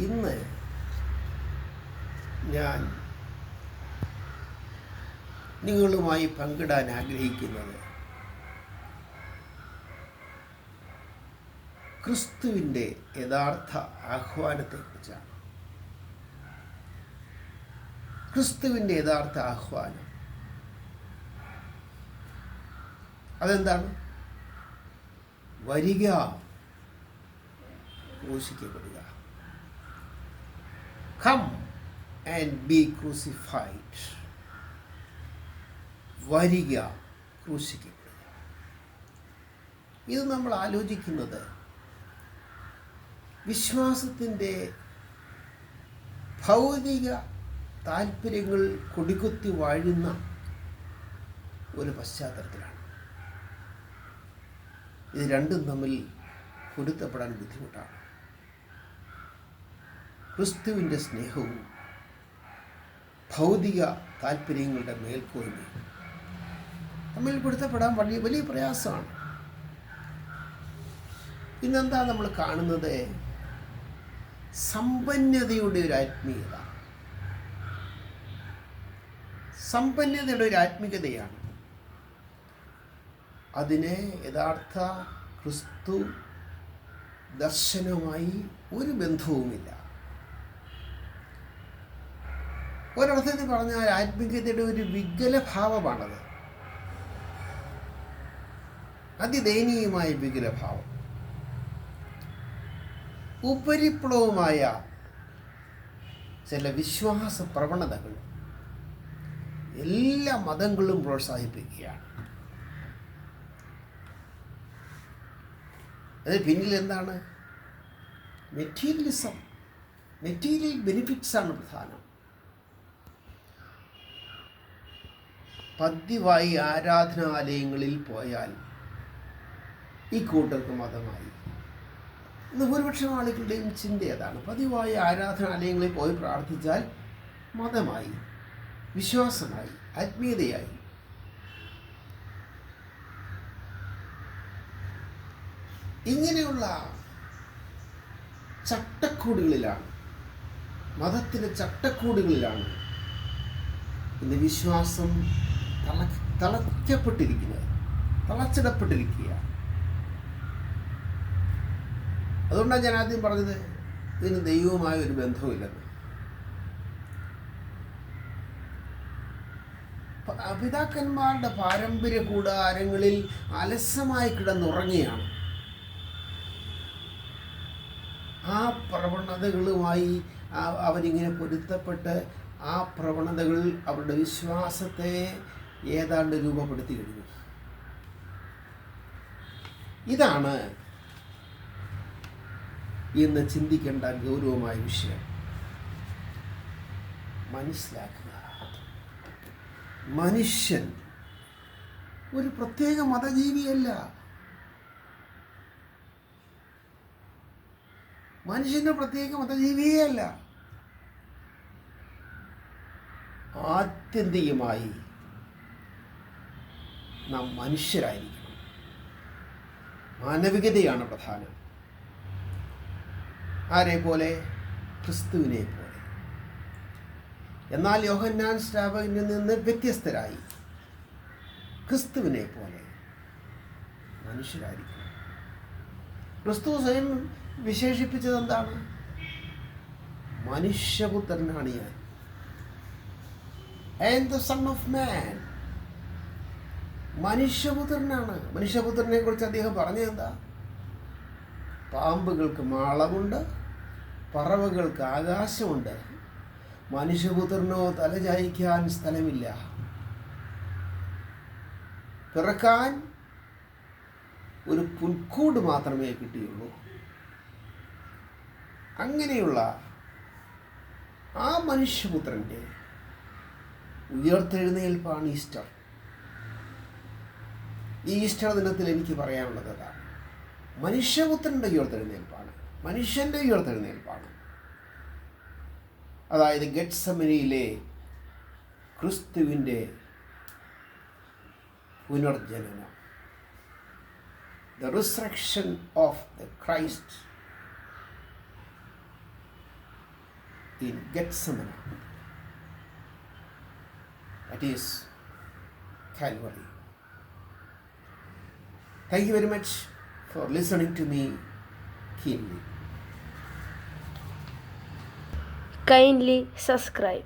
ഇന്ന് ഞാൻ നിങ്ങളുമായി പങ്കിടാൻ ആഗ്രഹിക്കുന്നത് ക്രിസ്തുവിൻ്റെ യഥാർത്ഥ ആഹ്വാനത്തെക്കുറിച്ചാണ്. ക്രിസ്തുവിൻ്റെ യഥാർത്ഥ ആഹ്വാനം അതെന്താണ്? വരിക, ക്രൂശിക്കപ്പെടുക. Come and be crucified. വരിക, ക്രൂശിക്കപ്പെടുക. ഇത് നമ്മൾ ആലോചിക്കുന്നത് വിശ്വാസത്തിൻ്റെ ഭൗതിക താല്പര്യങ്ങൾ കൊടികുത്തി വാഴുന്ന ഒരു പശ്ചാത്തലത്തിലാണ്. ഇത് രണ്ടും തമ്മിൽ പൊരുത്തപ്പെടാൻ ബുദ്ധിമുട്ടാണ്. ക്രിസ്തുവിൻ്റെ സ്നേഹവും ഭൗതിക താല്പര്യങ്ങളുടെ മേൽക്കോയ്മയും തമ്മിൽ പൊരുത്തപ്പെടാൻ വലിയ പ്രയാസമാണ്. ഇന്നെന്താ നമ്മൾ കാണുന്നത്? സമ്പന്നതയുടെ ഒരു ആത്മീയത, സമ്പന്നതയുടെ ഒരു ആത്മീയതയാണ്. അതിന് യഥാർത്ഥ ക്രിസ്തു ദർശനവുമായി ഒരു ബന്ധവുമില്ല. ഒരർത്ഥത്തിൽ പറഞ്ഞാൽ ആത്മീയതയുടെ ഒരു വികലഭാവമാണത്. അതിദയനീയമായ വികലഭാവം. ഉപരിപ്ലവമായ ചില വിശ്വാസ പ്രവണതകൾ എല്ലാ മതങ്ങളും പ്രോത്സാഹിപ്പിക്കുകയാണ്. അതിന് പിന്നിൽ എന്താണ്? മെറ്റീരിയലിസം, മെറ്റീരിയൽ ബെനിഫിറ്റ്സാണ് പ്രധാനം. പതിവായി ആരാധനാലയങ്ങളിൽ പോയാൽ ഈ കൂട്ടർക്ക് മതമായി. ഇന്ന് ഭൂരിപക്ഷം ആളുകളുടെയും ചിന്ത അതാണ്. പതിവായി ആരാധനാലയങ്ങളിൽ പോയി പ്രാർത്ഥിച്ചാൽ മതമായി, വിശ്വാസമായി, ആത്മീയതയായി. ഇങ്ങനെയുള്ള ചട്ടക്കൂടുകളിലാണ്, മതത്തിൻ്റെ ചട്ടക്കൂടുകളിലാണ് ഇന്ന് വിശ്വാസം തളയ്ക്കപ്പെട്ടിരിക്കുന്നത്, തളച്ചിടപ്പെട്ടിരിക്കുകയാണ്. അതുകൊണ്ടാണ് ഞാൻ ആദ്യം പറഞ്ഞത് ഇതിന് ദൈവവുമായ ഒരു ബന്ധവുമില്ലെന്ന്. പിതാക്കന്മാരുടെ പാരമ്പര്യ കൂടാരങ്ങളിൽ അലസമായി കിടന്നുറങ്ങിയാണ്. ആ പ്രവണതകളുമായി അവരിങ്ങനെ പൊരുത്തപ്പെട്ട് ആ പ്രവണതകൾ അവരുടെ വിശ്വാസത്തെ ഏതാണ്ട് രൂപപ്പെടുത്തി കഴിഞ്ഞു. ഇതാണ് ഇന്ന് ചിന്തിക്കേണ്ട ഗൗരവമായ വിഷയം. മനസ്സിലാക്കുക, മനുഷ്യൻ ഒരു പ്രത്യേക മതജീവിയല്ല. മനുഷ്യൻ്റെ പ്രത്യേക മതജീവിയേ അല്ല. ആത്യന്തികമായി നാം മനുഷ്യരായിരിക്കണം. മാനവികതയാണ് പ്രധാനം. ആരെ പോലെ? ക്രിസ്തുവിനെ പോലെ. എന്നാൽ യോഹന്നാൻ സ്നാപകനിൽ നിന്ന് വ്യത്യസ്തരായി ക്രിസ്തുവിനെ പോലെ മനുഷ്യരായിരിക്കണം. ക്രിസ്തു സ്വയം വിശേഷിപ്പിച്ചത് എന്താണ്? മനുഷ്യപുത്രനാണ് ഞാൻ. And the son of man. മനുഷ്യപുത്രനാണ്. മനുഷ്യപുത്രനെ കുറിച്ച് അദ്ദേഹം പറഞ്ഞത് എന്താ? പാമ്പുകൾക്ക് മാളമുണ്ട്, പറവകൾക്ക് ആകാശമുണ്ട്, മനുഷ്യപുത്രനോ തലചായ്ക്കാൻ സ്ഥലമില്ല. പിറക്കാൻ ഒരു പുൽക്കൂട് മാത്രമേ കിട്ടിയുള്ളൂ. അങ്ങനെയുള്ള ആ മനുഷ്യപുത്രൻ്റെ ഉയർത്തെഴുന്നേൽപ്പാണ് ഈസ്റ്റർ. ഈ ഈസ്റ്റർ ദിനത്തിൽ എനിക്ക് പറയാനുള്ളത് അതാണ്. മനുഷ്യപുത്രൻ്റെ ഉയർത്തെഴുന്നേൽപ്പാണ്, മനുഷ്യൻ്റെ ഉയർത്തെഴുന്നേൽപ്പാണ്. അതായത് ഗെത്സമനിയിലെ ക്രിസ്തുവിൻ്റെ പുനർജനനം. The resurrection of the Christ in Gethsemane. That is Calvary. Thank you very much for listening to me keenly. Kindly subscribe.